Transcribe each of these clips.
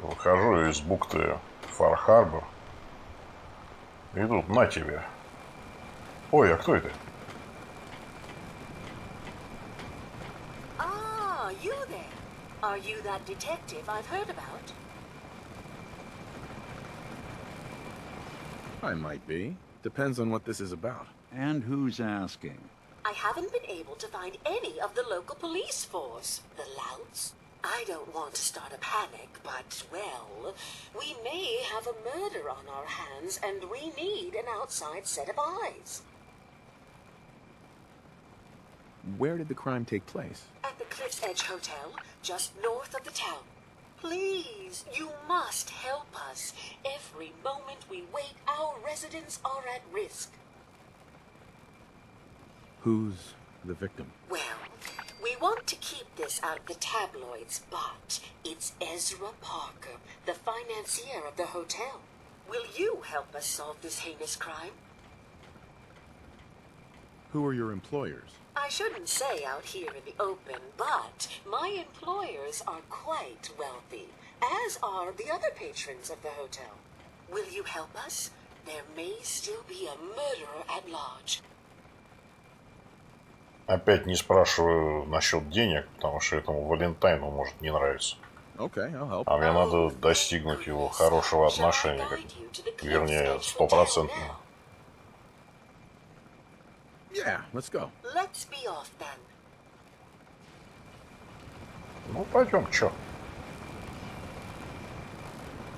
Выхожу из бухты Фахаба. И тут на тебе. Ой, а кто это? Ah, you there. Are you that detective I've heard about? I might be. Depends on what this is about. And who's asking? I haven't been able to find any of the local police force. The louts? I don't want to start a panic, but, well, we may have a murder on our hands, and we need an outside set of eyes. Where did the crime take place? At the Cliff's Edge Hotel, just north of the town. Please, you must help us. Every moment we wait, our residents are at risk. Who's the victim? Well, we want to keep this out of the tabloids, but it's Ezra Parker, the financier of the hotel. Will you help us solve this heinous crime? Who are your employers? I shouldn't say out here in the open, but my employers are quite wealthy, as are the other patrons of the hotel. Will you help us? There may still be a murderer at large. Опять не спрашиваю насчет денег, потому что этому Валентайну может не нравиться. Okay, I'll help. А мне надо достигнуть его хорошего отношения, вернее, стопроцентного. Yeah, let's go. Let's be off then. Ну, пойдем, чё?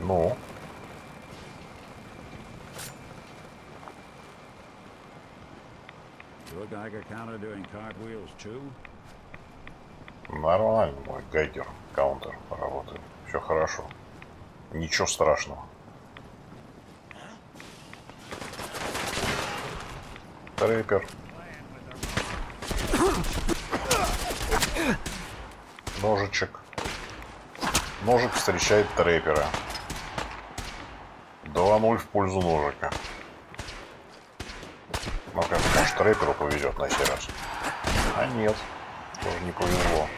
Ну? Your Geiger counter doing cartwheels too? Нормально, мой гайгер, каунтер работает. Все хорошо. Ничего страшного. Трэпер. Ножичек. Ножик встречает трэпера. 2-0 в пользу ножика. Ну как, может, трэперу повезет на сей раз. А нет, тоже не повезло.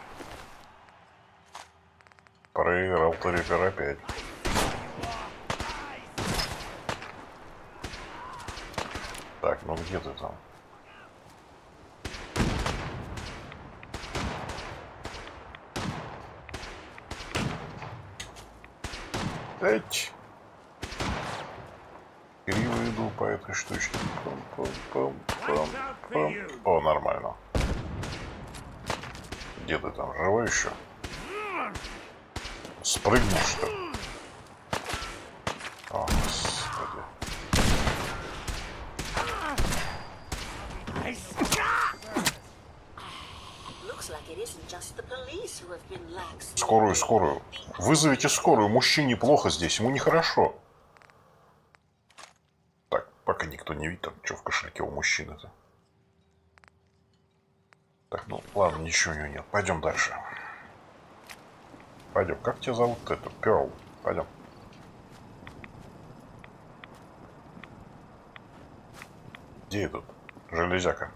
Проиграл трэпер опять. Так, ну где ты там? Эть. Криво иду по этой штучке. Пам-пам-пам-пам. О, нормально. Где ты там? Живой еще? Спрыгнул, что ли? О, господи. Скорую, скорую. Вызовите скорую. Мужчине плохо здесь, ему нехорошо. Так, пока никто не видит, там, что в кошельке у мужчины-то. Так, ну ладно, ничего у него нет. Пойдем дальше. Пойдем. Как тебя зовут это? Перл. Пойдем. Где этот железяка?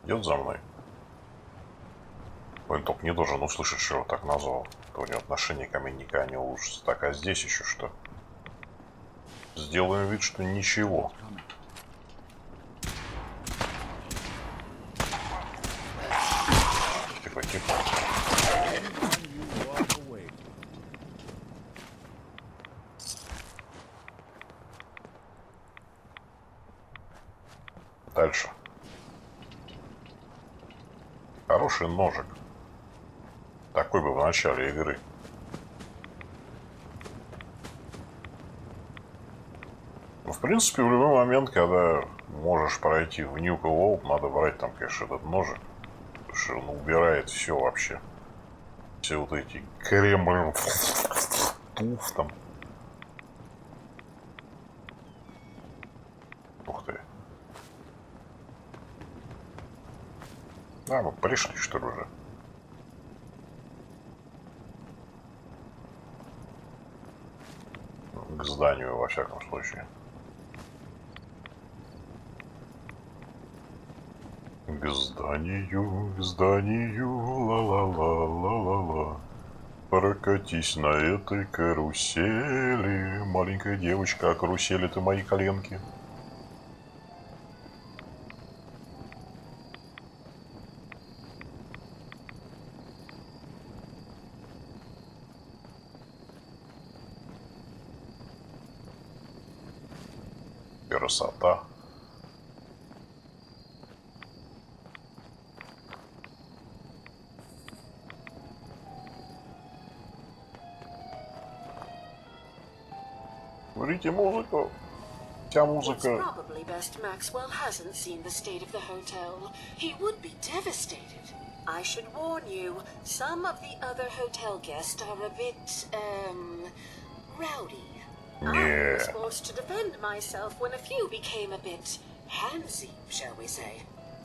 Идет за мной. Он только не должен услышать, что его так назвал. То у него отношение ко мне никогда не улучшится. Так, а здесь еще что? Сделаем вид, что ничего. Тихо, тихо. Дальше. Хороший ножик. Такой бы в начале игры. Ну, в принципе, в любой момент, когда можешь пройти в Ньюка Волк, надо брать там, конечно, этот ножик. Потому что он убирает все вообще. Все вот эти кремль, туф там. Ух ты. А, мы пришли, что ли, уже? К зданию, во всяком случае. К зданию, ла-ла-ла-ла-ла-ла. Прокатись на этой карусели, маленькая девочка, а карусель — это мои коленки. Красота. Смотрите музыку. Вся It's музыка. probably best Maxwell hasn't seen the state of the hotel. He would be devastated. I should warn you, some of the other hotel guests are a bit, rowdy. I was forced to defend myself when a few became a bit handsy, shall we say.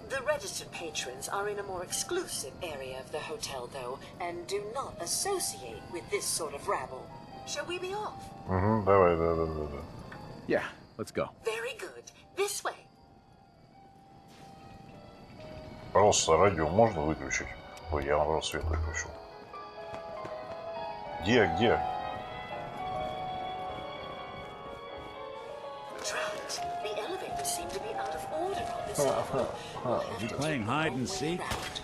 The registered patrons are in a more exclusive area of the hotel, though, and do not associate with this sort of rabble. Shall we be off? Угу, давай, да. Yeah, let's go. Very good. This way. Пожалуйста, радио можно выключить? Ой, я наоборот свет выключил. Где? Drat. The elevators seem to be out of order on this level. We'll have You to playing take the hide long and way seek? round.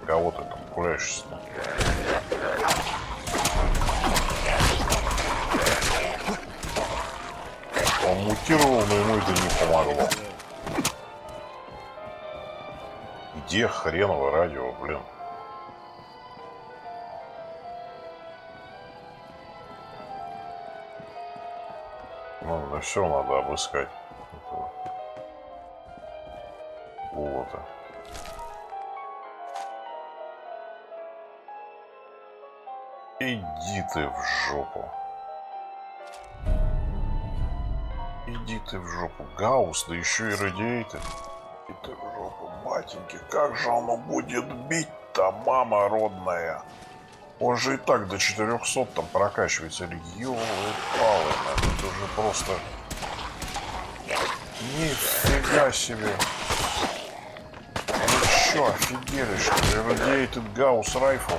Кого ты там пуляешься-то? Он мутировал, но ему это не помогло. Где хреново радио, блин? Ну, да все надо обыскать. Этого Улота. Иди ты в жопу. Иди ты в жопу. Гаусс, да еще и радиатор. Иди ты в жопу, батеньки. Как же оно будет бить-то, мама родная? Он же и так до 400 там прокачивается. Ёлы-палы, это же просто... Нифига себе. Вы что, офигели, что ли? Радиатед Гаусс Райфл.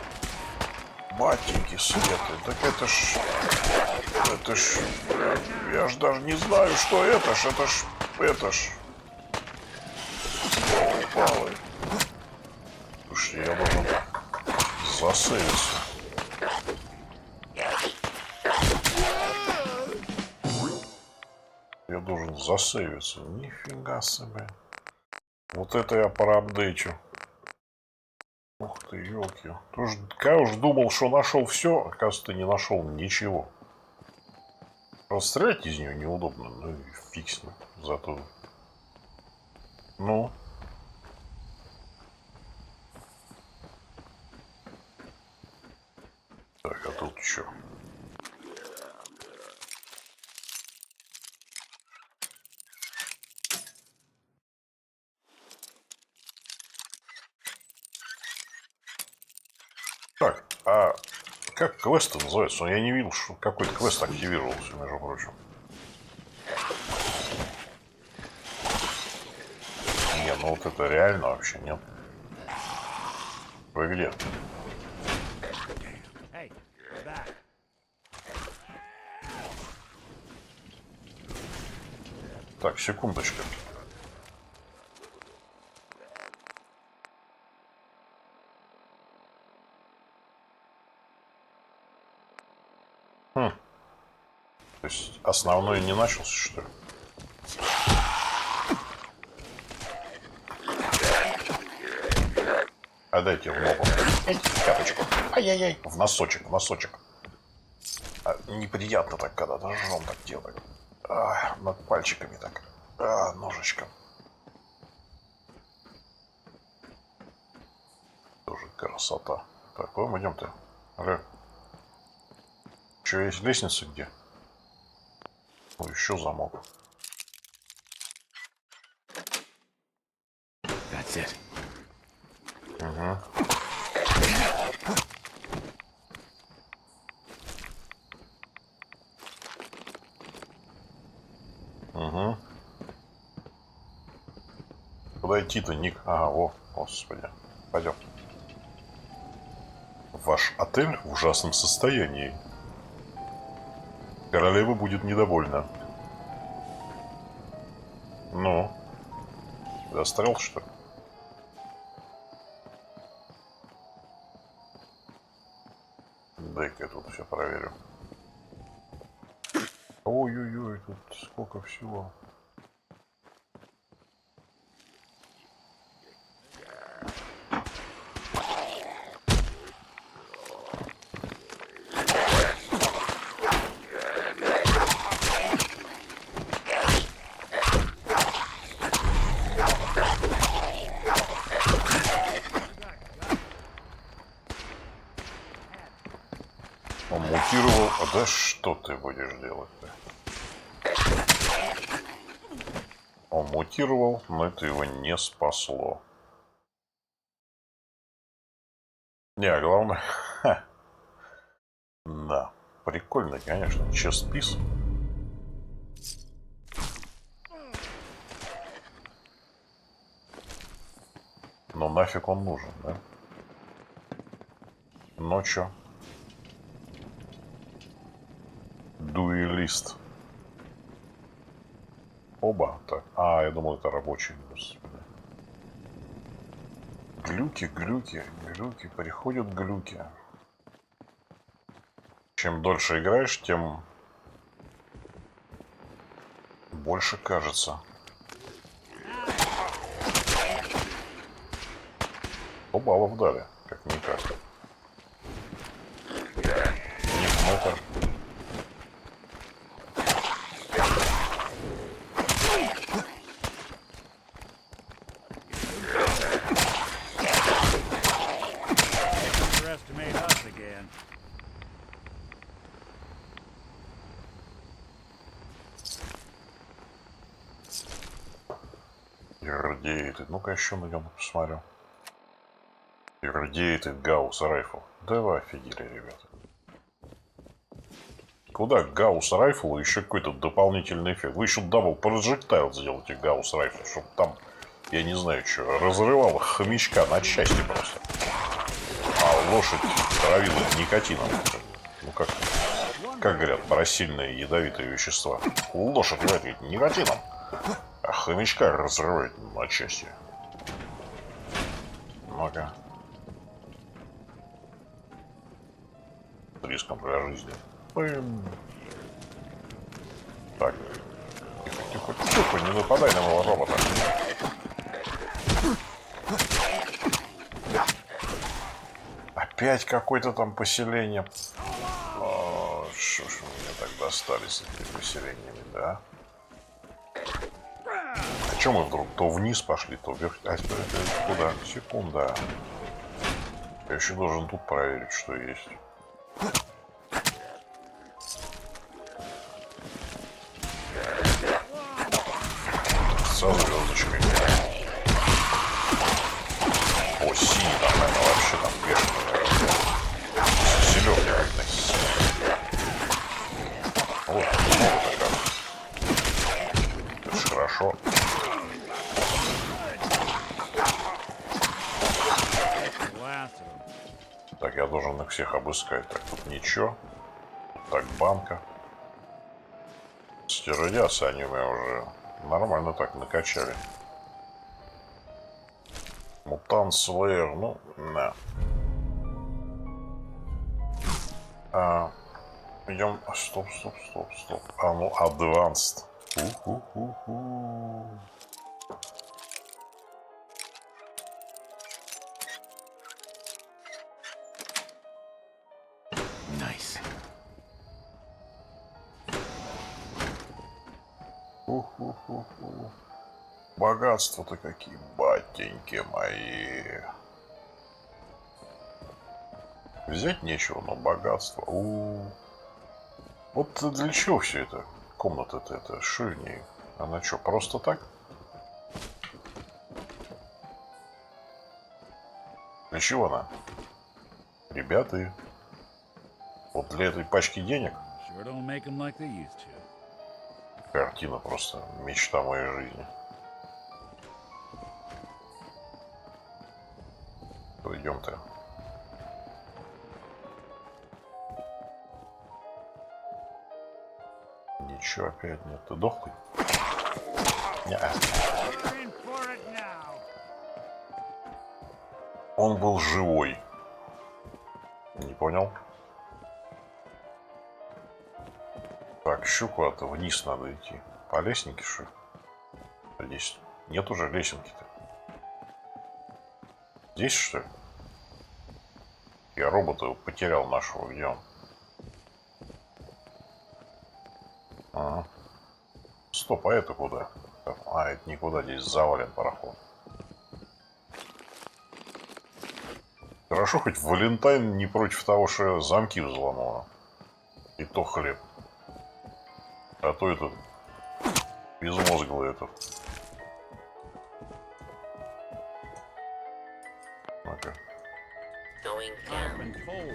Батеньки светы. Так это ж... Это ж... Я ж даже не знаю, что это ж. Это ж... Палы. Слушай, я должен засейвиться. Я должен засейвиться. Нифига себе. Вот это я проапдейчу. Ух ты, елки. Я уж думал, что нашел все, оказывается, не нашел ничего. Просто стрелять из нее неудобно. Ну и фиг с ним. Зато... Ну... Так, а тут что? Так, а как квест называется? Я не видел, что какой-то квест активировался, между прочим. Не, ну вот это реально вообще нет. Вы где? Hey, back. Так, секундочку. То есть основной не начался, что ли? А дайте в ногу. Капочку. Ай-яй-яй. В носочек, в носочек. Неприятно так, когда ножом так делают. Над пальчиками так. Ножичком. Тоже красота. Так, куда мы идем-то? Что, есть лестница где? Ну, еще замок. That's it. Угу. Угу. Куда идти-то, Ник? Ага, о, господи. Пойдем. Ваш отель в ужасном состоянии. Королева будет недовольна. Ну, застрял, что ли? Дай-ка я тут все проверю. Ой-ой-ой, тут сколько всего. Он мутировал. А да что ты будешь делать-то? Он мутировал, но это его не спасло. Не, а главное... Ха. Да, прикольно, конечно. Чес-пис. Но нафиг он нужен, да? Ну чё? Дуэлист. Оба. Так. А, я думал, это рабочий. Господи. Глюки, глюки, глюки. Приходят глюки. Чем дольше играешь, тем больше кажется. 100 баллов дали, как-никак. Ник-метр. Underestimate us again. Иррадиейтед. Ну-ка еще на нем посмотрю. Иррадиейтед Гаусс Райфл. Да вы офигели, ребята. Куда Гаусс Райфл и еще какой-то дополнительный эффект? Вы еще дабл проджектайл сделайте Гаусс Райфл, чтобы там, я не знаю что, разрывало хомячка на части просто. А лошадь травила никотином. Ну как говорят про сильные ядовитые вещества. Лошадь говорит никотином, а хомячка разрывает на части. Ну-ка. С риском для жизни. Пым. Так. Тихо, тихо, тихо, не нападай на моего робота. Опять какое-то там поселение. О, что ж вы мне так достались этими поселениями, да? А что мы вдруг то вниз пошли, то вверх? А, куда? Секунда. Я еще должен тут проверить, что есть. Со звездочкой. О, синий там, наверное, вообще там бешеный. Зеленый как-то синий. Вот, много так. Это ж хорошо. Так, я должен их всех обыскать. Так, тут ничего. Так, банка. С радиацией они у меня уже нормально так накачали. Мутант Слеер, ну, на. Идем. Стоп. А ну, Advanced. Nice. Богатства-то какие, батеньки мои. Взять нечего, но богатство. Вот для чего все это? Комната-то это, что в ней? Она что, просто так? Для чего она? Ребята, вот для этой пачки денег? Sure don't make them like they used to. Картина просто мечта моей жизни. Пойдем-то. Ничего опять нет. Ты дохлый? Не. You're in for it now. Он был живой. Не понял? Так, еще куда-то вниз надо идти. По лестнике, что ли? Здесь нет уже лесенки-то. Здесь, что ли? Я робота потерял нашего. Где он? Ага. Стоп, а это куда? А, это никуда. Здесь завален пароход. Хорошо, хоть Валентайн не против того, что замки взломала. И то хлеб. А то этот безмозглый этот. Ну-ка. I've been told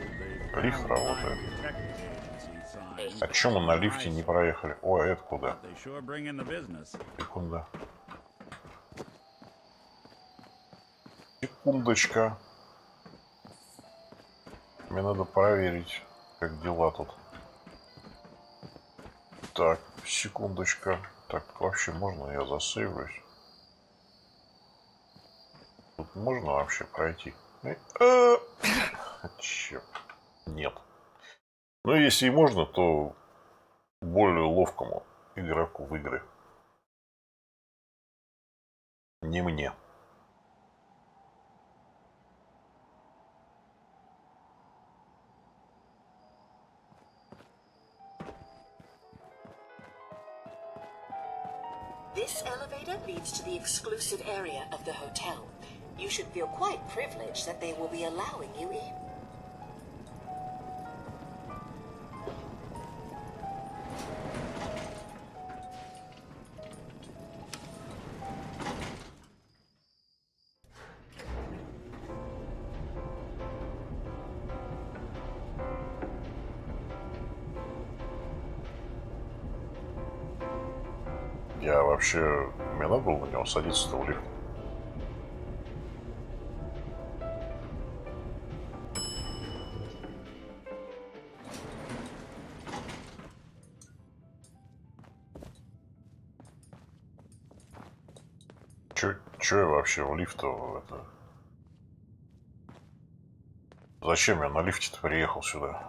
they've Лифт found работает. detective agency signs, А чем мы на лифте не проехали? Ой, а это куда? but they sure bring in the business. Секунда. Секундочка. Мне надо проверить, как дела тут. Так, секундочка. Так, вообще можно я засейвлюсь? Тут можно вообще пройти? Черт. Нет. Но если и можно, то более ловкому игроку в игры. Не мне. This elevator leads to the exclusive area of the hotel. You should feel quite privileged that they will be allowing you in. Я вообще... Мне надо было на него садиться-то в лифт. Чё я вообще в лифт это... Зачем я на лифте-то приехал сюда?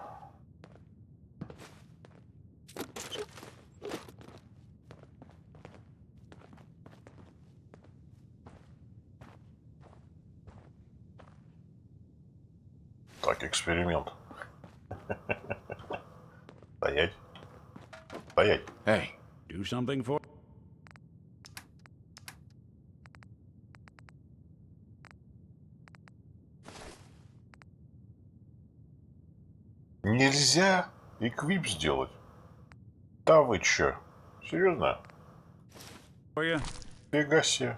Так, эксперимент. Стоять. Стоять. Hey, Do something for... Нельзя эквип сделать? Да вы чё? Серьезно? for you? Фига себе.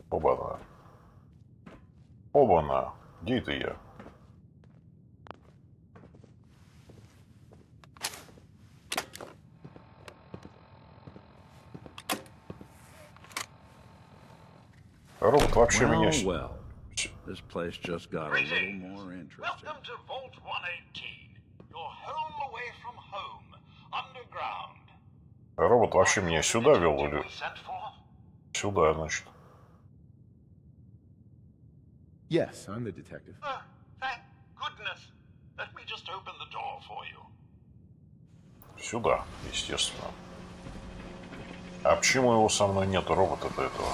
Оба-на. Оба-на. Где это я? Робот вообще меня... well. This place just got a little more interesting. Welcome to Vault 118. Your home away from home. Underground. Робот вообще меня сюда вел или... We sent for? Сюда, значит. Yes, I'm the detective. Oh, thank goodness. Let me just open the door for you. Сюда, естественно. А почему его со мной нет, робота-то этого?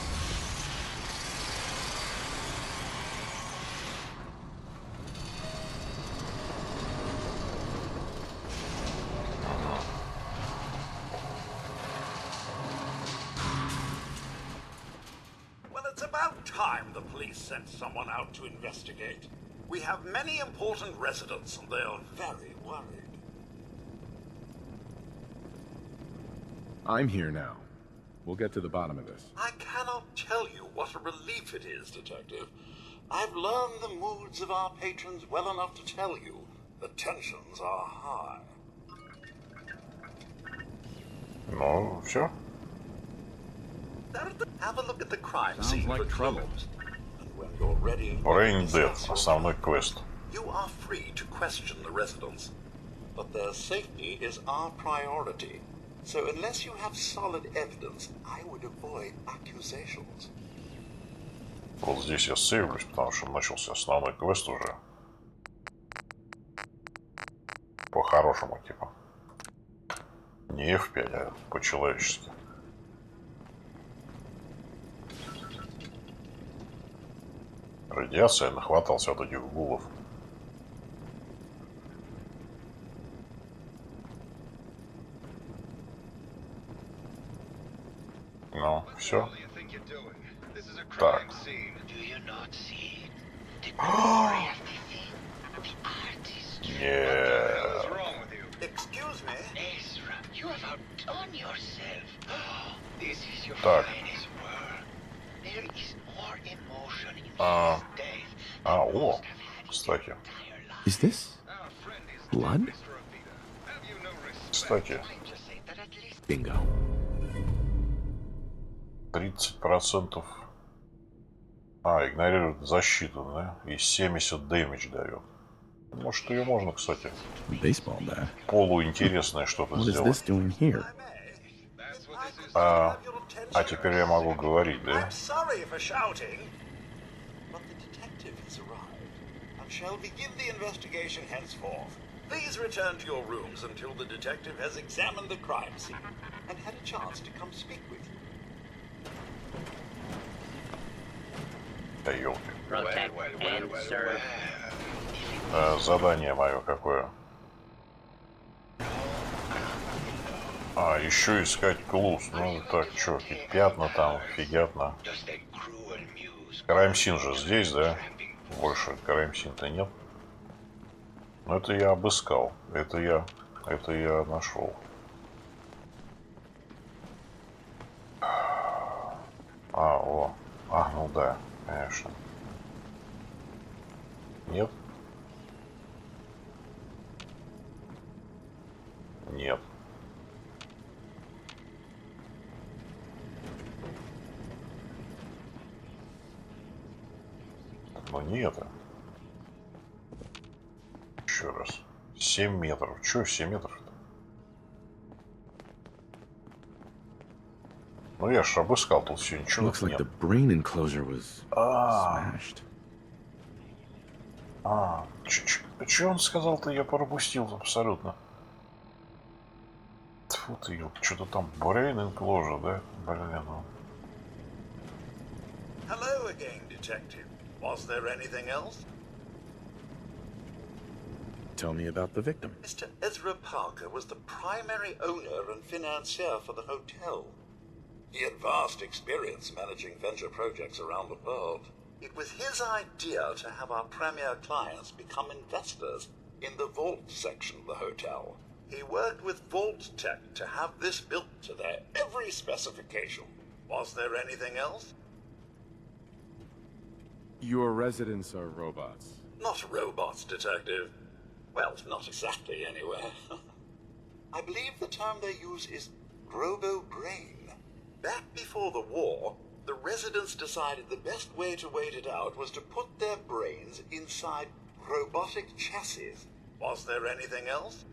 Well, it's about time the police sent someone out to investigate. We have many important residents and they are very worried. I'm here now. We'll get to the bottom of this. I cannot tell you what a relief it is, Detective. I've learned the moods of our patrons well enough to tell you the tensions are high. Ну, все. Have a look at the crime Sounds scene like for trouble. clues. And when you're ready. Brain Dead. Основной квест. You are free to question the residents, but their safety is our priority. So unless you have solid evidence, I would avoid accusations. Вот здесь я сейвлюсь, потому что начался основной квест уже. По-хорошему, типа. Не F5, а по-человечески. Радиация, нахватался от этих гулов. Ну, все. Так. Нет. Excuse me? Так. О, кстати. Is this blood? Кстати, Bingo. 30%. Игнорирует защиту, да? И 70 дэмидж дает. Может, ее можно, кстати, Baseball bat. полуинтересное что-то What is сделать. this doing here? А теперь я могу говорить, да? I'm sorry for shouting, but the detective has arrived and shall begin the investigation henceforth. Please return to your rooms until the detective has examined the crime scene and had a chance to come speak with you. Да елки. Protect and serve. Задание мое какое? Еще искать клуз. Ну так, что, пятна там, фигятна. Краймсин же здесь, да? Больше краймсин-то нет. Но это я обыскал. Это я нашел. Ну да, конечно. Нет? Нет. Но не это. Еще раз. 7 метров. Че 7 метров-то? Ну я ж обыскал, тут все ничего Looks like нет. the brain enclosure was smashed. Че он сказал-то, я пропустил абсолютно. Тьфу ты, что-то там brain enclosure, да? Блин, ну. Hello again, detective. Was there anything else? Tell me about the victim. Mr. Ezra Parker was the primary owner and financier for the hotel. He had vast experience managing venture projects around the world. It was his idea to have our premier clients become investors in the vault section of the hotel. He worked with Vault Tech to have this built to their every specification. Was there anything else? Your residents are robots. Not robots, detective. Well, not exactly, anyway. I believe the term they use is robo-brain. Back before the war, the residents decided the best way to wait it out was to put their brains inside robotic chassis. Was there anything else?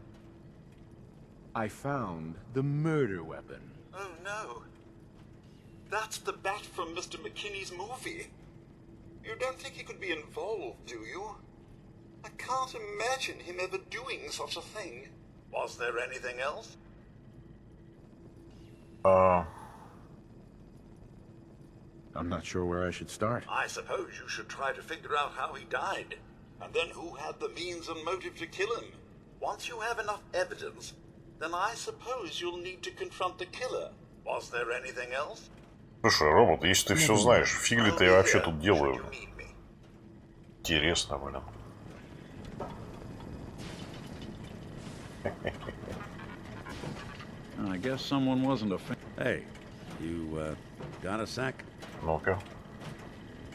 I found the murder weapon. Oh, no. That's the bat from Mr. McKinney's movie. You don't think he could be involved, do you? I can't imagine him ever doing such a thing. Was there anything else? I'm not sure where I should start. I suppose you should try to figure out how he died, and then who had the means and motive to kill him. Once you have enough evidence, then I suppose you'll need to confront the killer. Was there anything else? Слушай, робот, если ты все знаешь, фиг ли ты я вообще тут делаю? Should you need me? Интересно, блин. I guess someone wasn't a fan. Hey, you got a sec? Ну-ка.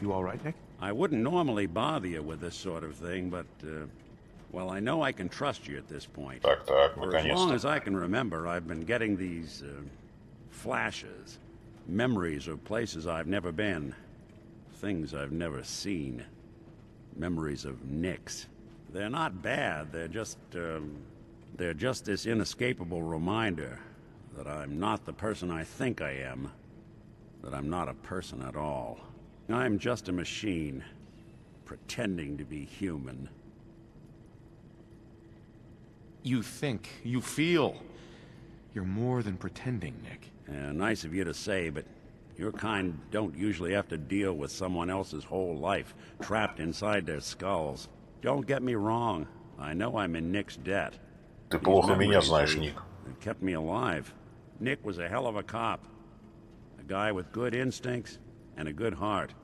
You all right, Nick? I wouldn't normally bother you with this sort of thing, but, well, I know I can trust you at this point. Так, For as long наконец-то. as I can remember, I've been getting these, flashes. Memories of places I've never been. things I've never seen. Memories of Nicks. They're not bad, they're just this inescapable reminder that I'm not the person I think I am. That I'm not a person at all. I'm just a machine, pretending to be human. You think, you feel. You're more than pretending, Nick. Nice of you to say, but your kind don't usually have to deal with someone else's whole life, trapped inside their skulls. Don't get me wrong, I know I'm in Nick's debt. Ты These плохо меня memories, знаешь, they Ник. kept me alive. Nick was a hell of a cop. A guy with good instincts and a good heart.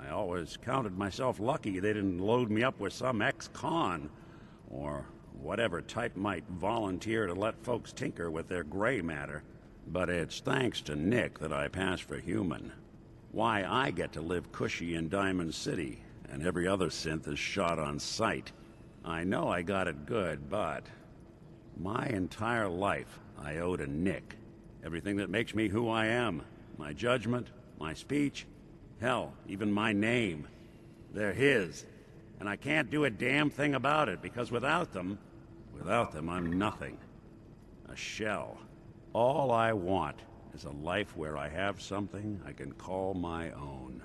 I always counted myself lucky they didn't load me up with some ex-con, or whatever type might volunteer to let folks tinker with their gray matter. But it's thanks to Nick that I pass for human. Why I get to live cushy in Diamond City, and every other synth is shot on sight. I know I got it good, but my entire life I owe to Nick. Everything that makes me who I am. My judgment, my speech, hell, even my name. They're his. And I can't do a damn thing about it, because without them, I'm nothing. A shell. All I want is a life where I have something I can call my own.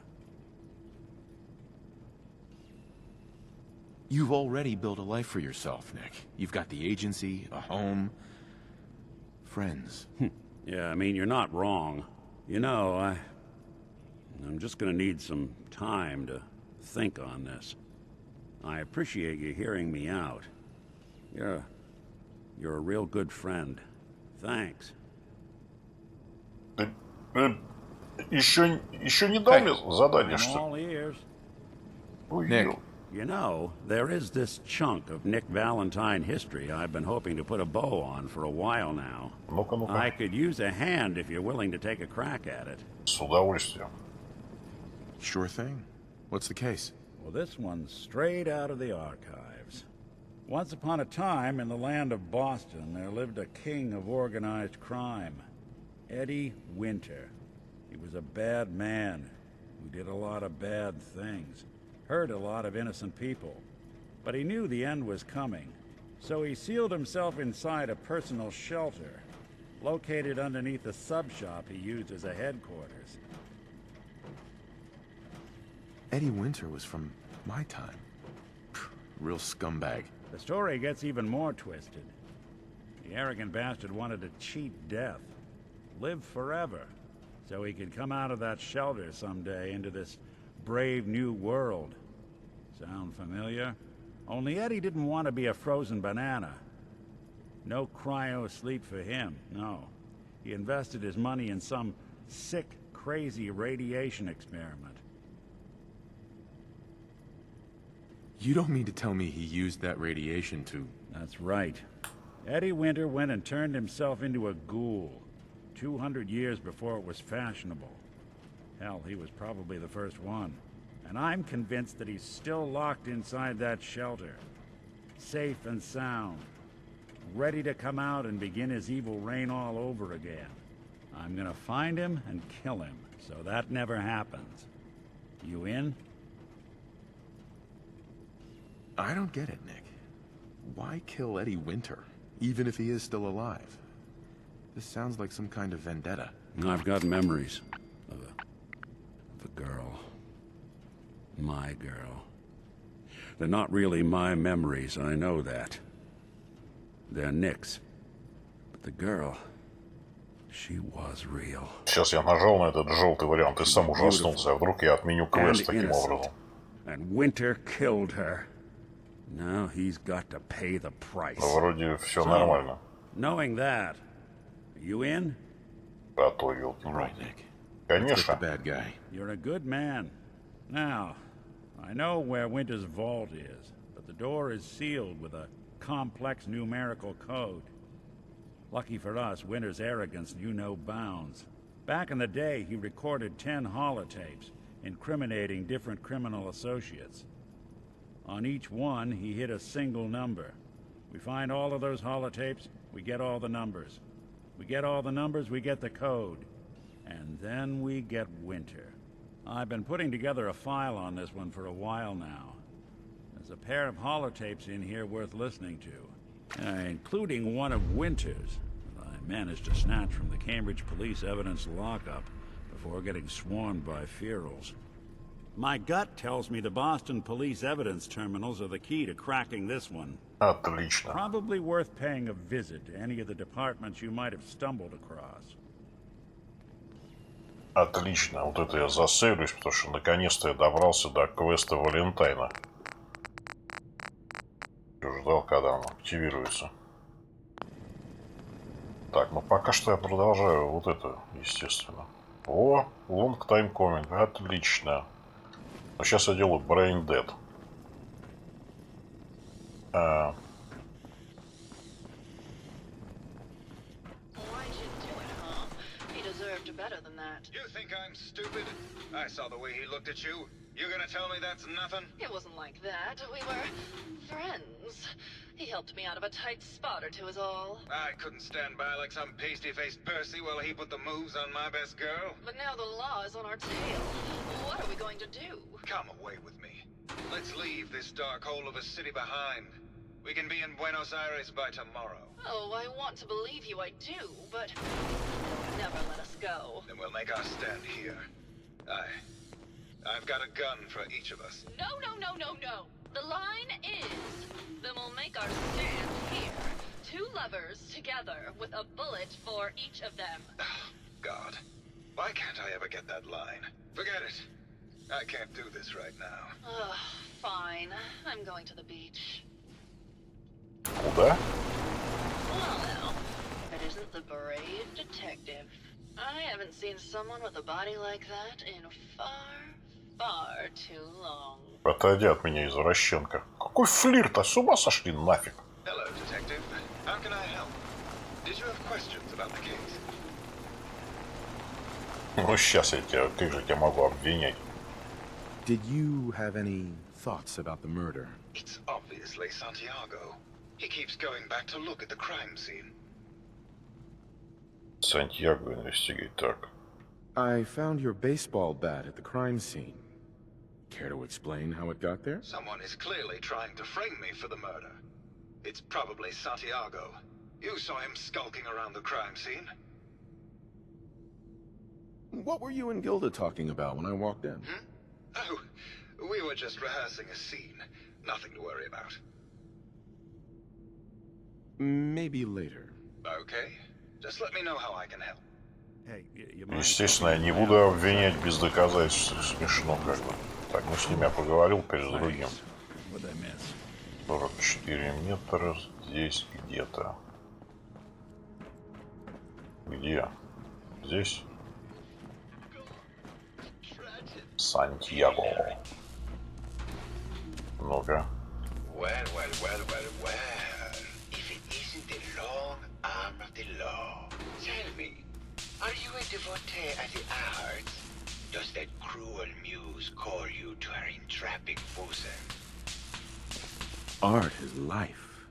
You've already built a life for yourself, Nick. You've got the agency, a home, friends. Yeah, I mean, you're not wrong. You know, I'm just gonna need some time to think on this. I appreciate you hearing me out. You're a real good friend. Thanks. Еще не дал мне задание, I'm что? all ears. Ой, Nick. ё. You know, there is this chunk of Nick Valentine history I've been hoping to put a bow on for a while now. Ну-ка, ну-ка. I could use a hand if you're willing to take a crack at it. С удовольствием. Sure thing. What's the case? Well, this one's straight out of the archives. Once upon a time, in the land of Boston, there lived a king of organized crime, Eddie Winter. He was a bad man who did a lot of bad things, hurt a lot of innocent people. But he knew the end was coming, so he sealed himself inside a personal shelter, located underneath the sub-shop he used as a headquarters. Eddie Winter was from my time. Real scumbag. The story gets even more twisted. The arrogant bastard wanted to cheat death, live forever, so he could come out of that shelter someday into this brave new world. Sound familiar? Only Eddie didn't want to be a frozen banana. No cryo sleep for him, no. He invested his money in some sick, crazy radiation experiment. You don't mean to tell me he used that radiation to... That's right. Eddie Winter went and turned himself into a ghoul, 200 years before it was fashionable. Hell, he was probably the first one. And I'm convinced that he's still locked inside that shelter. Safe and sound. Ready to come out and begin his evil reign all over again. I'm gonna find him and kill him, so that never happens. You in? I don't get it, Nick. Why kill Eddie Winter, even if he is still alive? This sounds like some kind of vendetta. I've got memories of a girl. My girl. They're not really my memories, I know that. They're Nick's. But the girl, she was real. Сейчас я нажал на этот желтый вариант и сам ужаснулся. А вдруг я отменю квест And таким innocent. образом? And Winter killed her. Now he's got to pay the price. Но вроде все So, нормально. knowing that, you in? А то, елки. All right, Nick. Let's get Конечно. the bad guy. You're a good man. Now, I know where Winter's vault is, but the door is sealed with a complex numerical code. Lucky for us, Winter's arrogance knew no bounds. Back in the day, he recorded 10 holotapes, incriminating different criminal associates. On each one, he hit a single number. We find all of those holotapes, we get all the numbers. We get all the numbers, we get the code. And then we get Winter. I've been putting together a file on this one for a while now. There's a pair of holotapes in here worth listening to, including one of Winter's that I managed to snatch from the Cambridge Police evidence lockup before getting swarmed by ferals. My gut tells me the Boston Police evidence terminals are the key to cracking this one. Отлично. Probably worth paying a visit to any of the departments you might have stumbled across. Отлично. Вот это я засейвлюсь, потому что наконец-то я добрался до квеста Валентайна. Я ждал, когда он активируется. Так, ну пока что я продолжаю вот это, естественно. О, long time coming. Отлично. Но сейчас я делаю Brain Dead. Why'd you do it, huh? He deserved better than that. You think I'm stupid? I saw the way he looked at you. You gonna tell me that's nothing? It wasn't like that. We were friends. He helped me out of a tight spot or two is all. I couldn't stand by like some pasty-faced Percy while he put the moves on my best girl. But now the law is on our tail. What are we going to do? Come away with me. Let's leave this dark hole of a city behind. We can be in Buenos Aires by tomorrow. Oh, I want to believe you, I do, but never let us go. Then we'll make our stand here. I've got a gun for each of us. No, no, no, no, no. The line is, then we'll make our stand here. Two lovers together with a bullet for each of them. God, why can't I ever get that line? Forget it. I can't do this right now. Ugh, fine. I'm going to the beach. Куда? Well, now, if it isn't the brave detective. I haven't seen someone with a body like that in far too long. Отойди от меня, извращенка. Какой флирт, а с ума сошли нафиг? Hello, detective. How can I help? Did you have questions about the case? Ну сейчас я тебя, как же тебя могу обвинять? Did you have any thoughts about the murder? It's obviously Santiago. He keeps going back to look at the crime scene. Сантьяго инвестигейт. Так. I found your baseball bat at the crime scene. Care to explain how it got there? Someone is clearly trying to frame me for the murder. It's probably Santiago. You saw him skulking around the crime scene. What were you and Gilda talking about when I walked in? Oh, we were just rehearsing a scene. Nothing to worry about. Maybe later. Okay. Just let me know how I can help. Hey, you mind Естественно, я не talking буду обвинять без доказательств. Смешно как бы. Так, ну с ними я поговорил перед другим. What'd I miss? 44 метра здесь где-то. Где? Здесь? Сантьяго. Ну-ка. Well. If it isn't the long arm of the law. Tell me, are you a devotee of the arts? Does that cruel muse call you to her entrapping bosom? Art is life.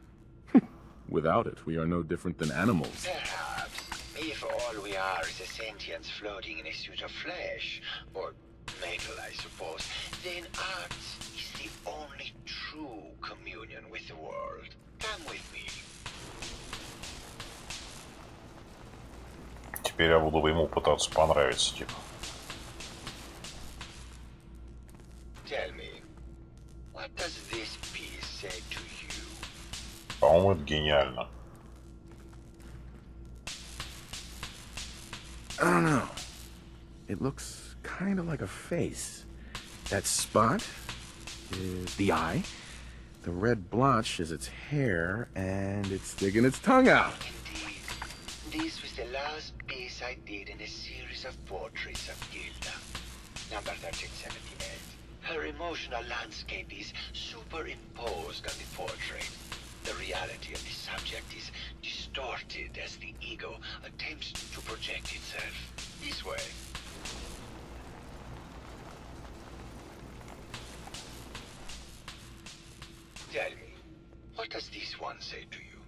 Without it, we are no different than animals. Perhaps, if all we are is a sentience floating in a suit of flesh, or metal, I suppose, then art is the only true communion with the world. Come with me. Теперь я буду ему пытаться понравиться, типа. Tell me, what does this piece say to you? По-моему, это гениально. I don't know. It looks kind of like a face. That spot is the eye. The red blotch is its hair, and it's sticking its tongue out. Indeed. This was the last piece I did in a series of portraits of Gilda. Number 1378. Her emotional landscape is superimposed on the portrait. The reality of the subject is distorted as the ego attempts to project itself. This way. Tell me, what does this one say to you?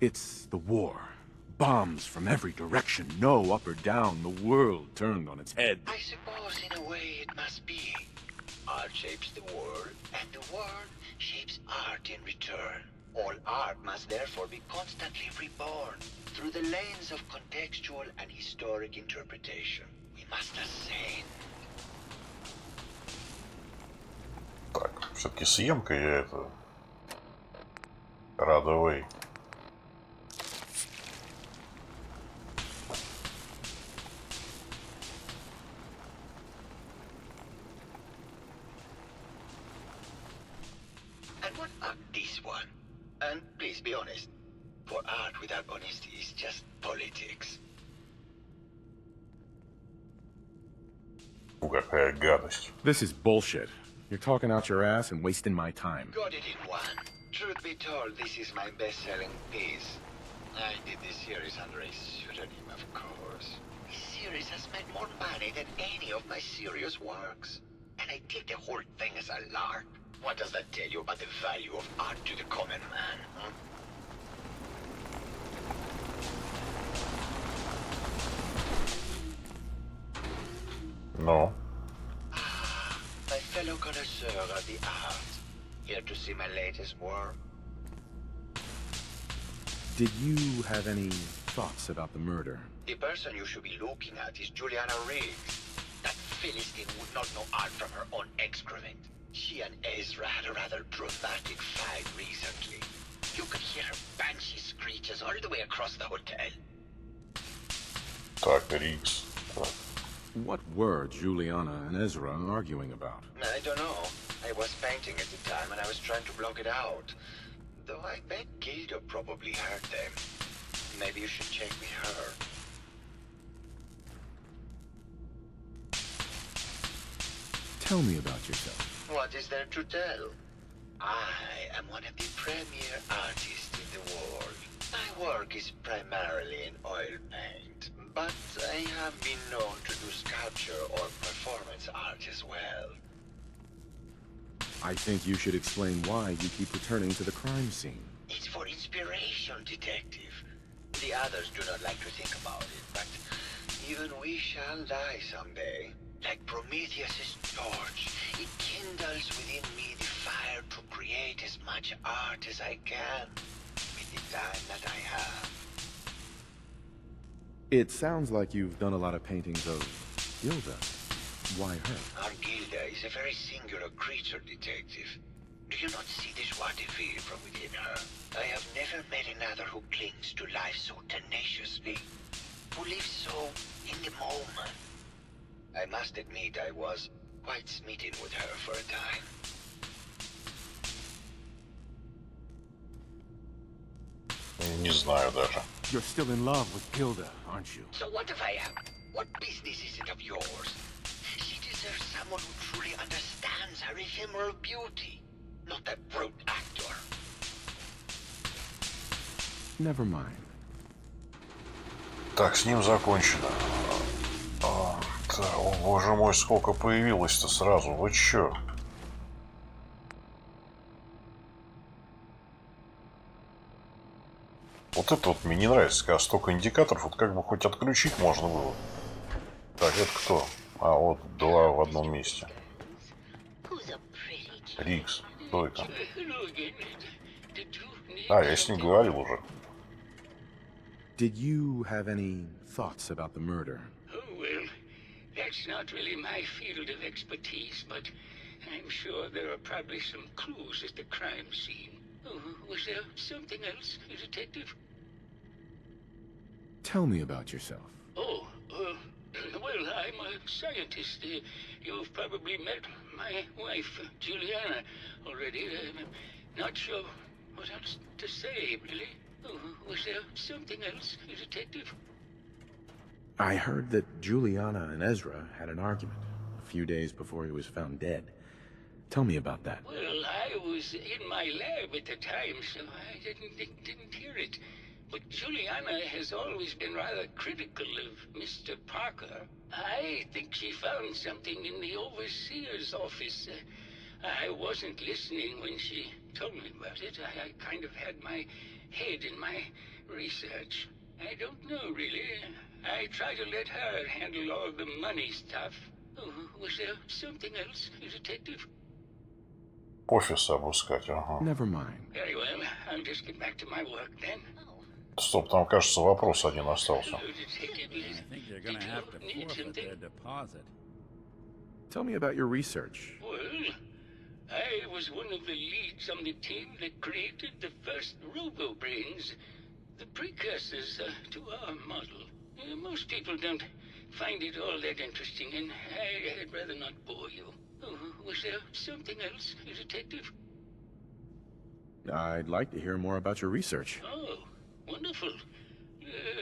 It's the war. Bombs from every direction, no up or down, the world turned on its head. I suppose in a way it must be. Art shapes the world, and the world shapes art in return. All art must therefore be constantly reborn through the lens of contextual and historic interpretation. We must ascend. Так, все-таки съем-ка я это... Радовый. And what about this one? And please be honest, for art without honesty is just politics. Фу, какая гадость. This is bullshit. You're talking out your ass and wasting my time. Got it in one. Truth be told, this is my best-selling piece. I did this series under a pseudonym, of course. This series has made more money than any of my serious works. And I did the whole thing as a lark. What does that tell you about the value of art to the common man, huh? No. My fellow connoisseur of the arts. Here to see my latest work? Did you have any thoughts about the murder? The person you should be looking at is Juliana Riggs. That Philistine would not know art from her own excrement. She and Ezra had a rather dramatic fight recently. You could hear her banshee screeches all the way across the hotel. Так, Рикс. What were Juliana and Ezra arguing about? I don't know. I was painting at the time and I was trying to block it out. Though I bet Gilda probably heard them. Maybe you should check with her. Tell me about yourself. What is there to tell? I am one of the premier artists in the world. My work is primarily in oil paint, but I have been known to do sculpture or performance art as well. I think you should explain why you keep returning to the crime scene. It's for inspiration, detective. The others do not like to think about it, but even we shall die someday. Like Prometheus's torch, it kindles within me the fire to create as much art as I can with the time that I have. It sounds like you've done a lot of paintings of Gilda. Why her? Our Gilda is a very singular creature, detective. Do you not see the joie de vivre from within her? I have never met another who clings to life so tenaciously, who lives so in the moment. I must admit I was quite smitten with her for a time. Не знаю даже. You're still in love with Gilda, aren't you? So what if I am? What business is it of yours? She deserves someone who truly understands her ephemeral beauty, not that brute actor. Never mind. Так, с ним закончено. О, боже мой, сколько появилось-то сразу. Вы чё? Вот это вот мне не нравится, когда столько индикаторов, вот как бы хоть отключить можно было. Так, это кто? А, вот два в одном месте. Рикс. Кто это? А, я с ним говорил уже. Did you have any thoughts about the murder? Oh, well, that's not really my field of expertise, but I'm sure there are probably some clues at the crime scene. Oh, was there something else, Detective? Tell me about yourself. Oh, well, I'm a scientist. You've probably met my wife, Juliana, already. I'm not sure what else to say, really. Oh, was there something else, Detective? I heard that Juliana and Ezra had an argument a few days before he was found dead. Tell me about that. Well, I was in my lab at the time, so I didn't hear it. But Juliana has always been rather critical of Mr. Parker. I think she found something in the overseer's office. I wasn't listening when she told me about it. I kind of had my head in my research. I don't know, really. I try to let her handle all the money stuff. Oh, was there something else, Detective? Офис обыскать, ага. Never mind. Very well. I'll just get back to my work then. Стоп, там, кажется, вопрос один остался. Hello, Detective. I think they're gonna have to Need forfeit something? their deposit. Tell me about your research. Well, I was one of the leads on the team that created the first robo-brains, the precursors to our model. Most people don't find it all that interesting, and I'd rather not bore you. Oh, was there something else, Detective? I'd like to hear more about your research. Oh, wonderful.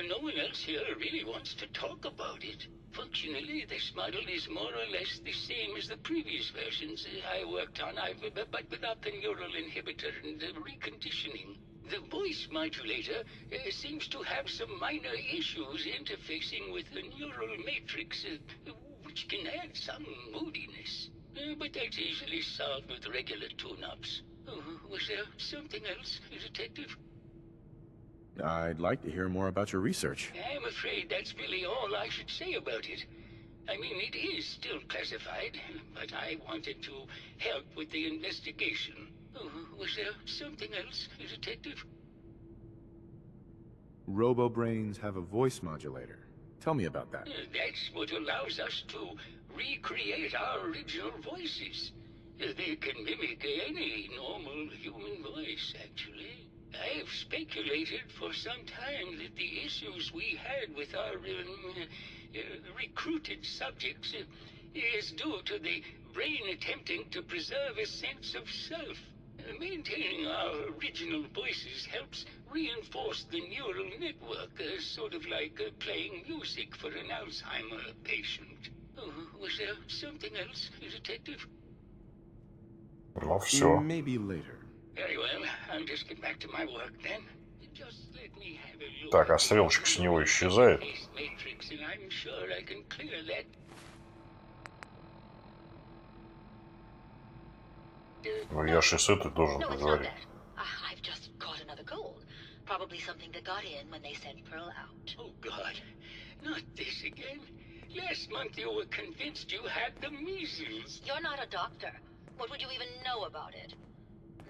No one else here really wants to talk about it. Functionally, this model is more or less the same as the previous versions I worked on, but without the neural inhibitor and the reconditioning. The voice modulator seems to have some minor issues interfacing with the neural matrix, which can add some moodiness. But that's easily solved with regular tune-ups. Oh, was there something else, Detective? I'd like to hear more about your research. I'm afraid that's really all I should say about it. I mean, it is still classified, but I wanted to help with the investigation. Oh, was there something else, Detective? Robo-brains have a voice modulator. Tell me about that. That's what allows us to recreate our original voices. They can mimic any normal human voice, actually. I've speculated for some time that the issues we had with our recruited subjects is due to the brain attempting to preserve a sense of self. Maintaining our original voices helps reinforce the neural network, sort of like playing music for an Alzheimer patient. Oh, was there something else, Detective? Ну, все. Maybe later. Very well. I'll just get back to my work then. Just let me have a look. Так, а стрелочка с него исчезает. Matrix, and I'm sure I can clear that. Ну, я же с этой должен No, it's not поговорить. that. I've just caught another cold. Probably something that got in when they sent Pearl out. Oh, God. Not this again. Last month you were convinced you had the measles. You're not a doctor. What would you even know about it?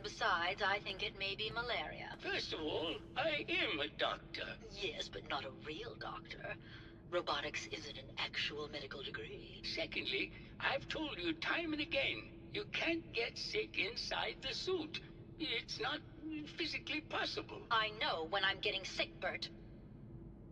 Besides, I think it may be malaria. First of all, I am a doctor. Yes, but not a real doctor. Robotics isn't an actual medical degree. Secondly, I've told you time and again, you can't get sick inside the suit. It's not physically possible. I know when I'm getting sick, Bert.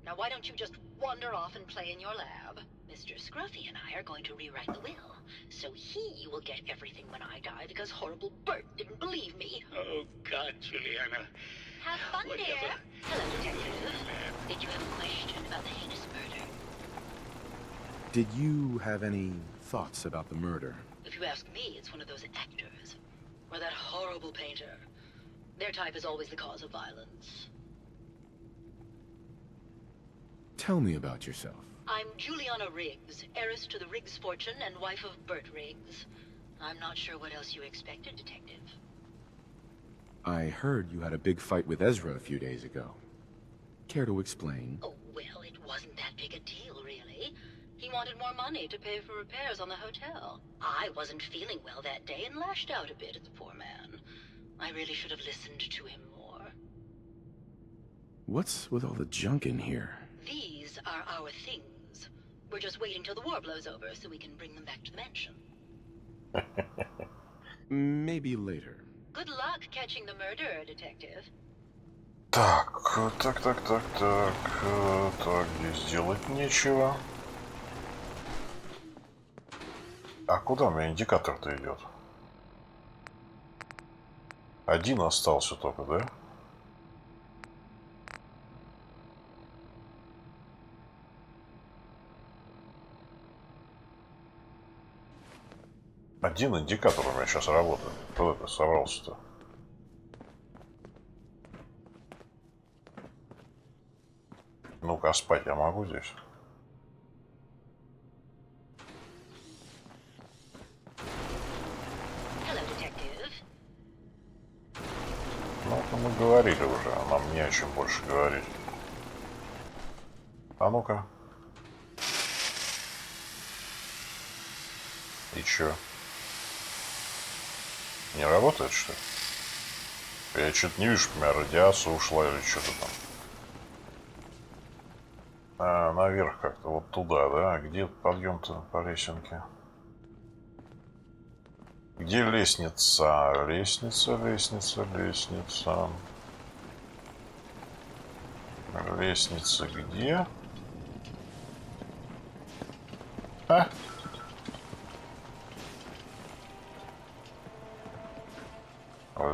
Now why don't you just wander off and play in your lab? Mr. Scruffy and I are going to rewrite the will, so he will get everything when I die because horrible Bert didn't believe me. Oh, God, Juliana. Have fun, Whatever. dear. Hello, Detective. Did you have a question about the heinous murder? Did you have any thoughts about the murder? If you ask me, it's one of those actors. Or that horrible painter. Their type is always the cause of violence. Tell me about yourself. I'm Juliana Riggs, heiress to the Riggs fortune and wife of Bert Riggs. I'm not sure what else you expected, Detective. I heard you had a big fight with Ezra a few days ago. Care to explain? Oh, well, it wasn't that big a deal, really. He wanted more money to pay for repairs on the hotel. I wasn't feeling well that day and lashed out a bit at the poor man. I really should have listened to him more. What's with all the junk in here? These are our things. We're just waiting till the war blows over so we can bring them back to the mansion. Maybe later. Good luck catching the murderer, Detective. Так, здесь делать нечего. А куда у меня индикатор-то идет? Один остался только, да? Один индикатор у меня сейчас работает. Куда ты собрался-то? Ну-ка, спать я могу здесь? Hello, Detective. Ну, это мы говорили уже, а нам не о чем больше говорить. А ну-ка. И чё? Не работает, что ли? Я что-то не вижу, у меня радиация ушла или что-то там. А, наверх как-то, вот туда, да? А где подъем-то по лесенке? Где лестница? Лестница, лестница, лестница. Лестница где? А?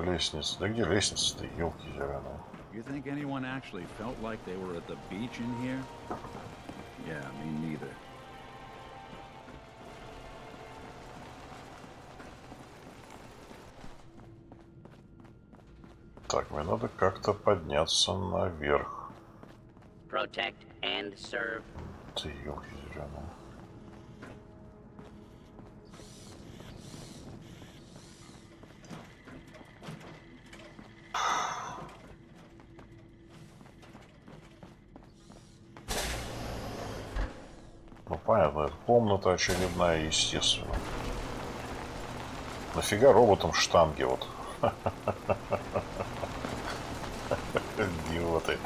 Лестница. Да где лестница-то, елки зеленые? You think anyone actually felt like they were at the beach in here? Yeah, me neither. Так, мне надо как-то подняться наверх. Protect and serve. Ты елки зеленые. Ну понятно, это комната очередная, естественно. Нафига роботам штанги вот? Идиоты.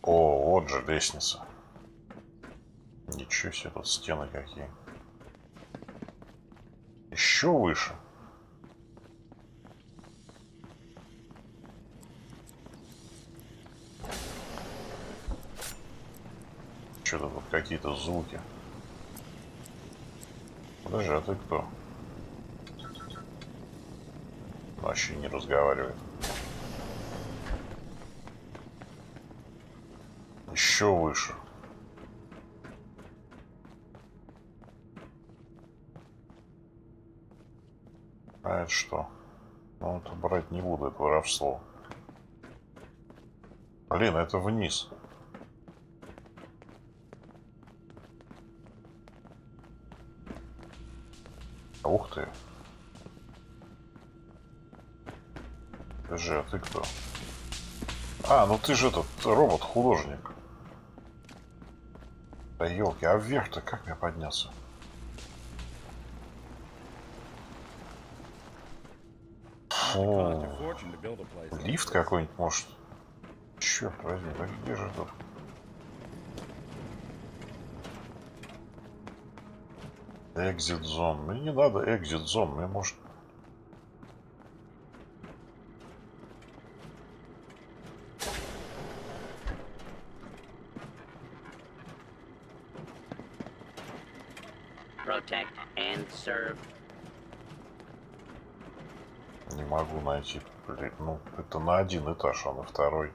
О, вот же лестница. Ничего себе, тут стены какие. Еще выше. Что-то тут какие-то звуки. Подожди, а ты кто? Вообще не разговаривает. Еще выше. А это что? Ну, это брать не буду, это воровство. Блин, это вниз. Ух ты. Скажи, а ты кто? А, ну ты же этот робот-художник. Да елки, а вверх-то как мне подняться? Фу. Лифт какой-нибудь, может? Черт возьми, да где же тут? Экзит зон. Мне не надо экзит зон, мне может... Protect and serve. Не могу найти. Блин, ну, это на один этаж, а на второй.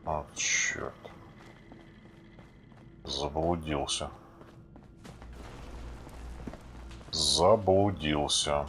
А, черт. Заблудился. Заблудился.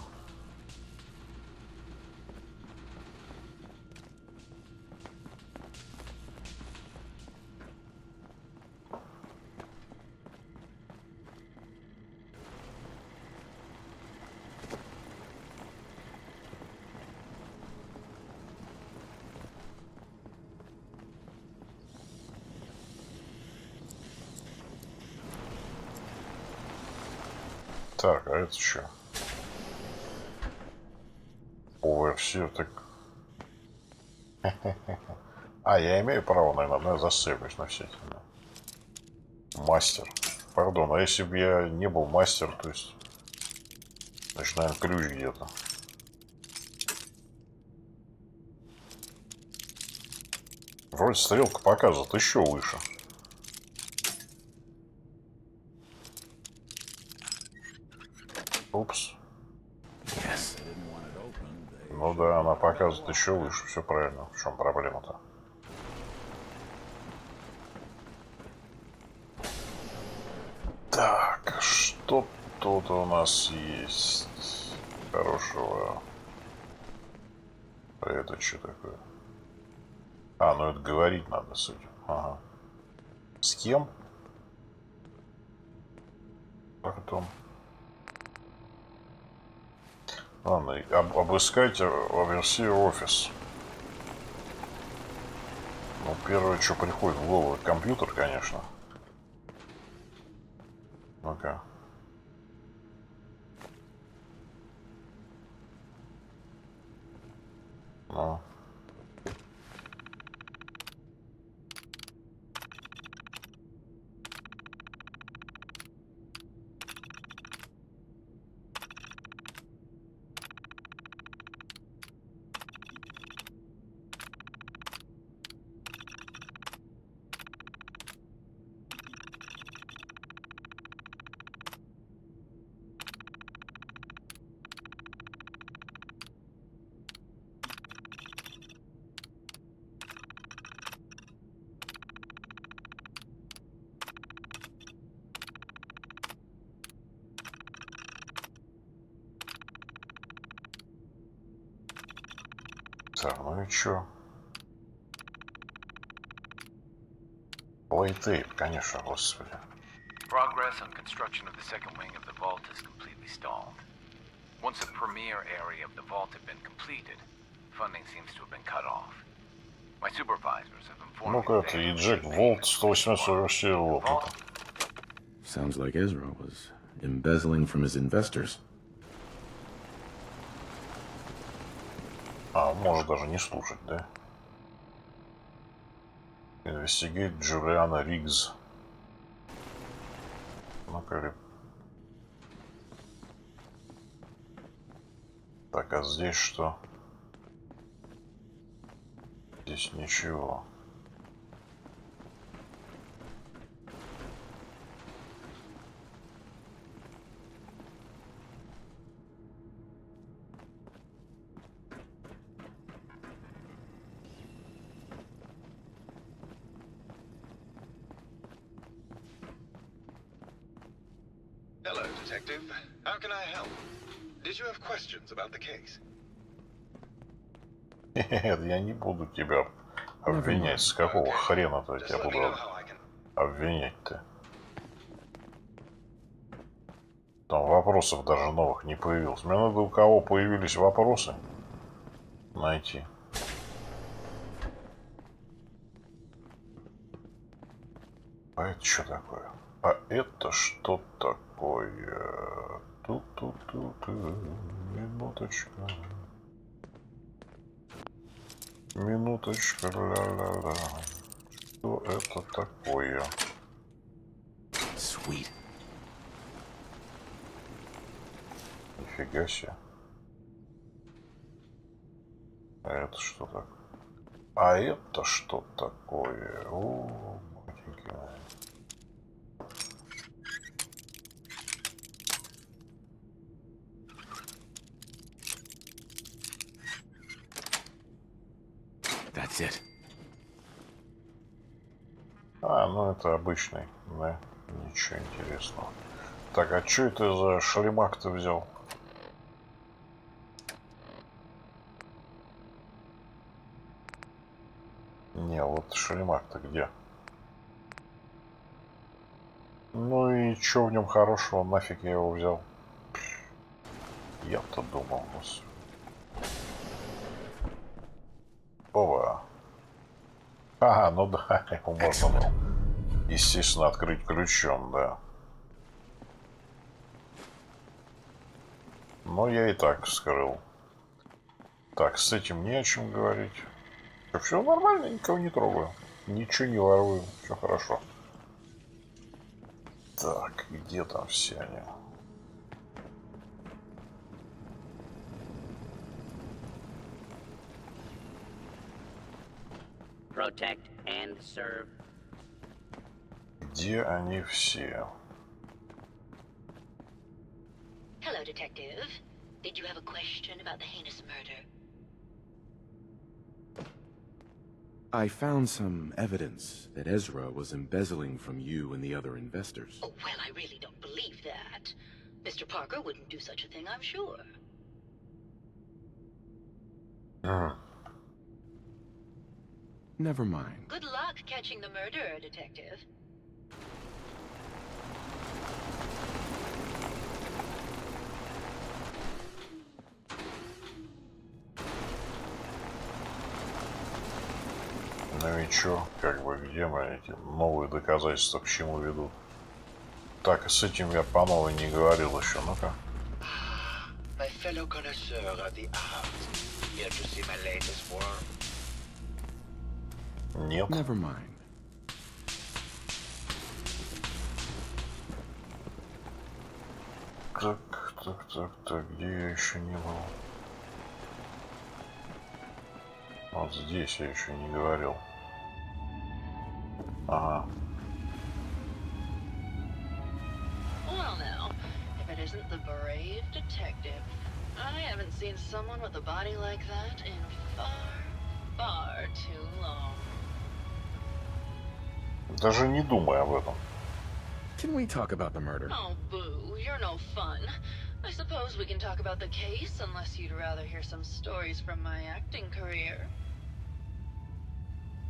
Так, а это что? Все так... А, я имею право, наверное, но я засейвлюсь на всякий. Мастер. Пардон, а если бы я не был мастер, то есть... Значит, наверное, ключ где-то. Вроде стрелка показывает еще выше. Упс. Yes. Ну да, она показывает еще выше. Все правильно. В чем проблема-то? Так, что тут у нас есть хорошего? А это что такое? А, ну это говорить надо с этим. Ага. С кем? Потом. Ладно, обыскать оверсир офис. Ну, первое, что приходит в голову, компьютер, конечно. Ну-ка. Ну. Так, ну и чё? Плейтейп, конечно, господи. Progress on construction of the second wing of the vault is completely stalled. Once a premier area of the vault had been completed, funding seems to have been cut off. My supervisors have informed Ну-ка, это и Джек Волт 180 опыта. Sounds like Ezra was embezzling from his investors. А, может даже не слушать, да? Investigate Джулиана Риггс. Ну-ка. Так, а здесь что? Здесь ничего. Hello, Detective. How can I help? Did you have questions about the case? Нет, я не буду тебя обвинять. С какого хрена-то я тебя буду обвинять-то? Там вопросов даже новых не появилось. Мне надо, у кого появились вопросы, найти. А это что такое? А это что такое? Ту-ту-ту-ту. Минуточку. Минуточку. Ля-ля-ля. Что это такое? Sweet. Нифига себе. А это что такое? А это что такое? О, матеньки мои. That's it. А, ну это обычный, да? Ничего интересного. Так, а что это за шлемак ты взял? Не, вот шлемак-то где? Ну и что в нем хорошего? Нафиг я его взял? Я-то думал, господи. Ова. Ага, ну да, его можно было, естественно, открыть ключом, да. Но я и так скрыл. Так, с этим не о чем говорить. Все нормально, никого не трогаю. Ничего не ворую, все хорошо. Так, где там все они? Protect and serve. Где они все? Hello, Detective. Did you have a question about the heinous murder? I found some evidence that Ezra was embezzling from you and the other investors. Oh, well, I really don't believe that. Mr. Parker wouldn't do such a thing, I'm sure. Never mind. Good luck catching the murderer, Detective. Ну и чё, как бы, где мы эти новые доказательства к чему ведут? Так, с этим я по новой не говорил еще, ну-ка. My fellow connoisseur of the arts, here to see my latest work? Нет. Never mind. Так, где я еще не был? Вот здесь я еще не говорил. Ага. Well, now, if it isn't the brave detective, I haven't seen someone with a body like that in far too long. Даже не думай об этом. Can we talk about the murder? Oh, boo, you're no fun. I suppose we can talk about the case, unless you'd rather hear some stories from my acting career.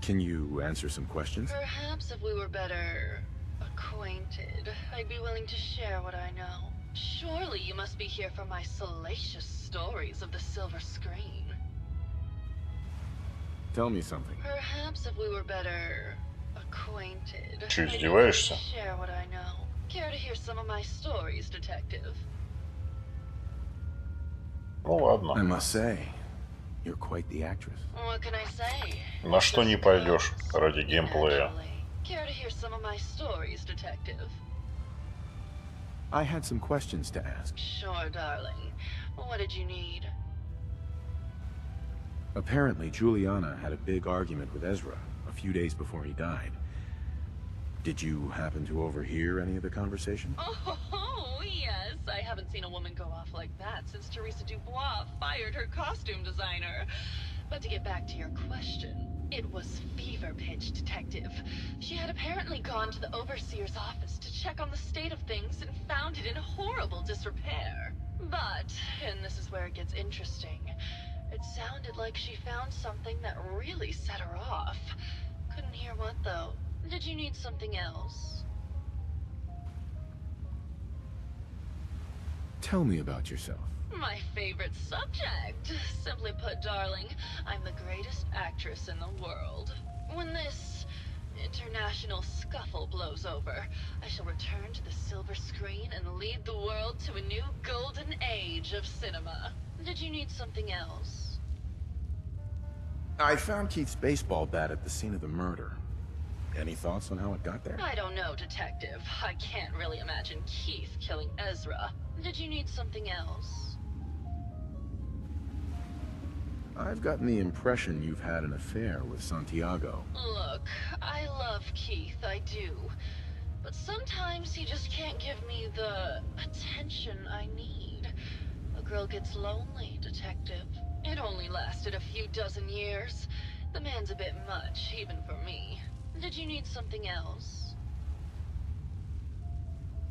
Can you answer some questions? Perhaps if we were better acquainted, I'd be willing to share what I know. Surely you must be here for my salacious stories of the silver screen. Tell me something. Perhaps if we were better acquainted, Че, I'd be willing to издеваешься? share what I know. Care to hear some of my stories, detective? Ну ладно. I must say, you're quite the actress. What can I say? На что не пойдешь ради геймплея. Naturally. Care to hear some of my stories, detective? I had some questions to ask. Sure, darling. What did you need? Apparently, Juliana had a big argument with Ezra a few days before he died. Did you happen to overhear any of the conversation? Oh, yes. I haven't seen a woman go off like that since Teresa Dubois fired her costume designer. But to get back to your question, it was fever pitch, detective. She had apparently gone to the overseer's office to check on the state of things and found it in horrible disrepair. But, and this is where it gets interesting, it sounded like she found something that really set her off. Couldn't hear what, though. Did you need something else? Tell me about yourself. My favorite subject. Simply put, darling, I'm the greatest actress in the world. When this international scuffle blows over, I shall return to the silver screen and lead the world to a new golden age of cinema. Did you need something else? I found Keith's baseball bat at the scene of the murder. Any thoughts on how it got there? I don't know, detective. I can't really imagine Keith killing Ezra. Did you need something else? I've gotten the impression you've had an affair with Santiago. Look, I love Keith, I do. But sometimes he just can't give me the attention I need. A girl gets lonely, detective. It only lasted a few dozen years. The man's a bit much, even for me. Did you need something else?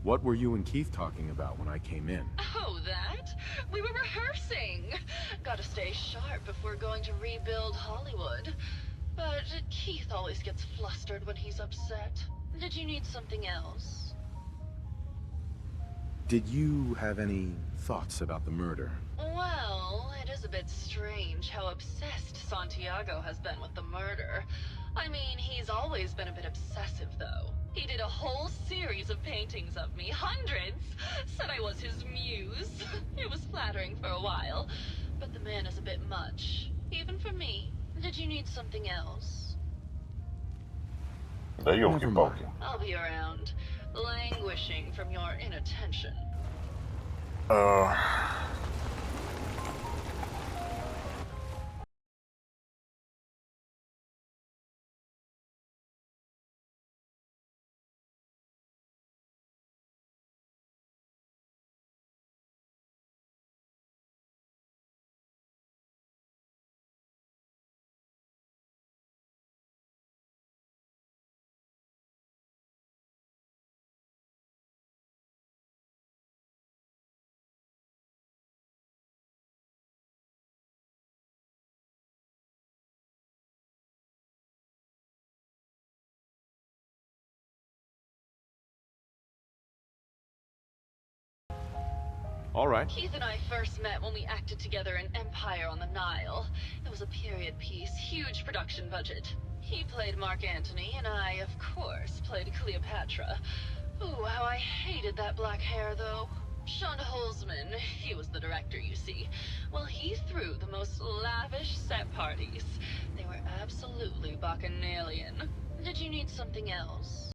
What were you and Keith talking about when I came in? Oh, that? We were rehearsing. Gotta stay sharp before going to rebuild Hollywood. But Keith always gets flustered when he's upset. Did you need something else? Did you have any thoughts about the murder? Well, it is a bit strange how obsessed Santiago has been with the murder. I mean, he's always been a bit obsessive, though. He did a whole series of paintings of me, hundreds! Said I was his muse. It was flattering for a while, but the man is a bit much. Even for me. Did you need something else? Да елки-палки. I'll be around, languishing from your inattention. All right. Keith and I first met when we acted together in Empire on the Nile. It was a period piece, huge production budget. He played Mark Antony, and I, of course, played Cleopatra. Ooh, how I hated that black hair, though. Sean Holzman, he was the director, you see. Well, he threw the most lavish set parties. They were absolutely bacchanalian. Did you need something else?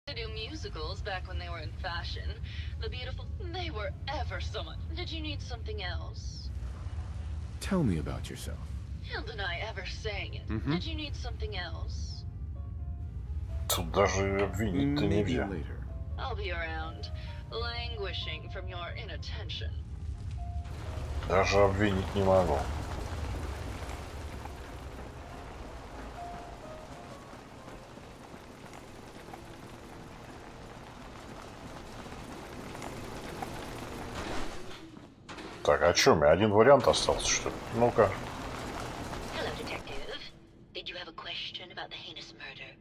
To do musicals back when they were in fashion. The Beautiful, they were ever so much. Did you need something else? Tell me about yourself. He'll deny ever saying it. Did you need something else? Тут даже обвинить-то Maybe нельзя. later. I'll be around, languishing from your inattention. Даже обвинить не могу. Так, а чё, у меня один вариант остался, что ли? Ну-ка. Hello, detective. Did you have a question about the heinous murder?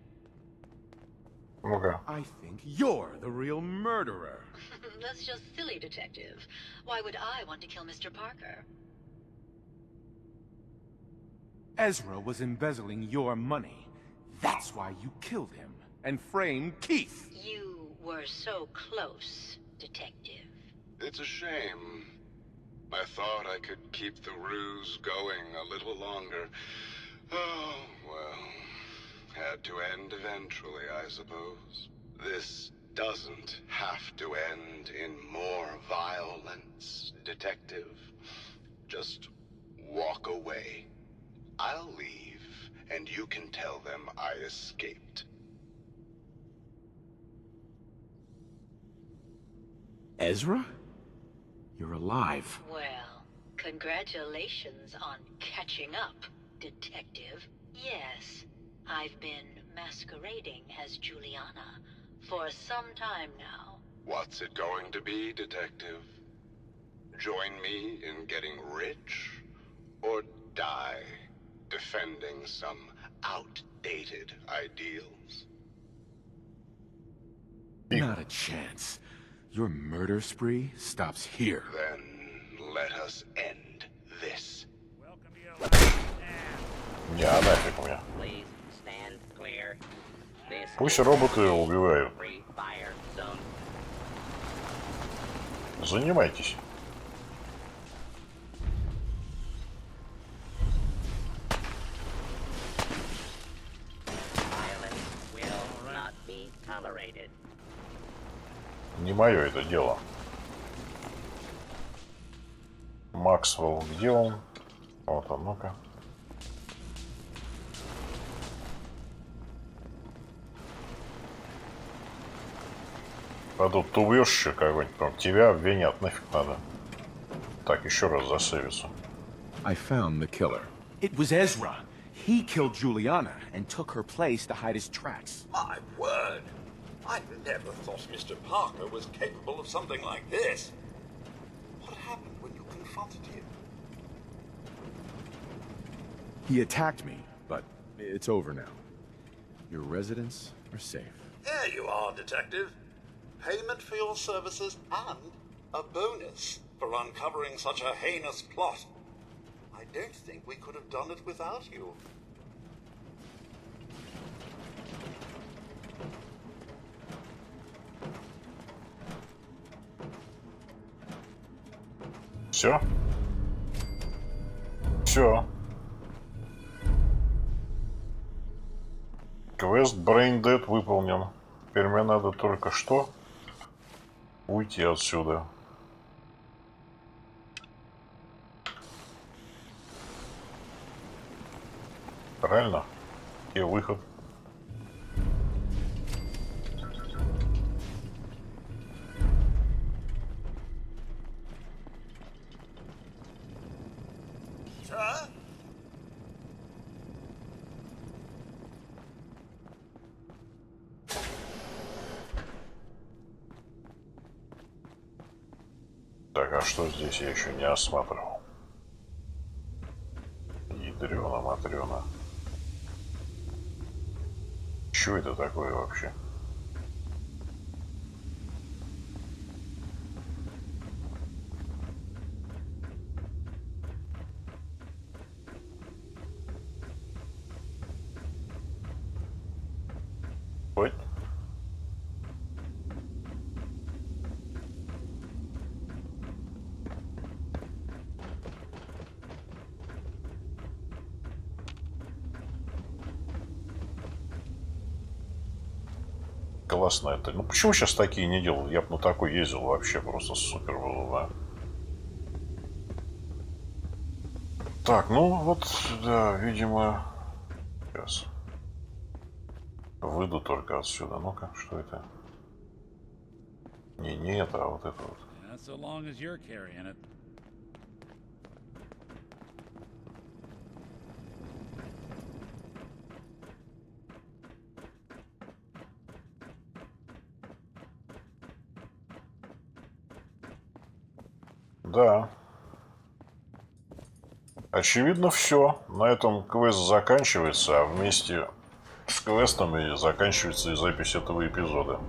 Ну-ка. I think you're the real murderer. That's just silly, detective. Why would I want to kill Mr. Parker? Ezra was embezzling your money. That's why you killed him and framed Keith. You were so close, detective. It's a shame. I thought I could keep the ruse going a little longer. Oh, well. Had to end eventually, I suppose. This doesn't have to end in more violence, detective. Just walk away. I'll leave, and you can tell them I escaped. Ezra? You're alive. Well, congratulations on catching up, detective. Yes, I've been masquerading as Juliana for some time now. What's it going to be, detective? Join me in getting rich? Or die defending some outdated ideals? Not a chance. Your murder spree stops here. Then let us end this. Не, а нафиг мне. Please stand clear. This Пусть роботы убивают. free fire zone. Занимайтесь. Violence will not be tolerated. Не мое это дело. Максвелл, где он? Вот он, ну-ка. А тут ты убьешь еще кого-нибудь, прям тебя обвинят, нафиг надо. Так, еще раз засейвиться. I found the killer. It was Ezra. He killed Juliana and took her place to hide his tracks. My word! I never thought Mr. Parker was capable of something like this. What happened when you confronted him? He attacked me, but it's over now. Your residents are safe. There you are, detective. Payment for your services and a bonus for uncovering such a heinous plot. I don't think we could have done it without you. Все? Все. Квест Brain Dead выполнен. Теперь мне надо только что уйти отсюда. Правильно? И выход. Sir? Так, а что здесь я еще не осматривал? Ядрёна, матрёна. Что это такое вообще? Классно это. Ну почему сейчас такие не делают? Я бы на такой ездил вообще просто супер было, да. Так, ну вот, да, видимо... Сейчас. Выйду только отсюда. Ну-ка, что это? Не это, а вот это вот. Yeah, so long as you're carrying it. Да. Очевидно, все. На этом квест заканчивается, а вместе с квестом и заканчивается и запись этого эпизода.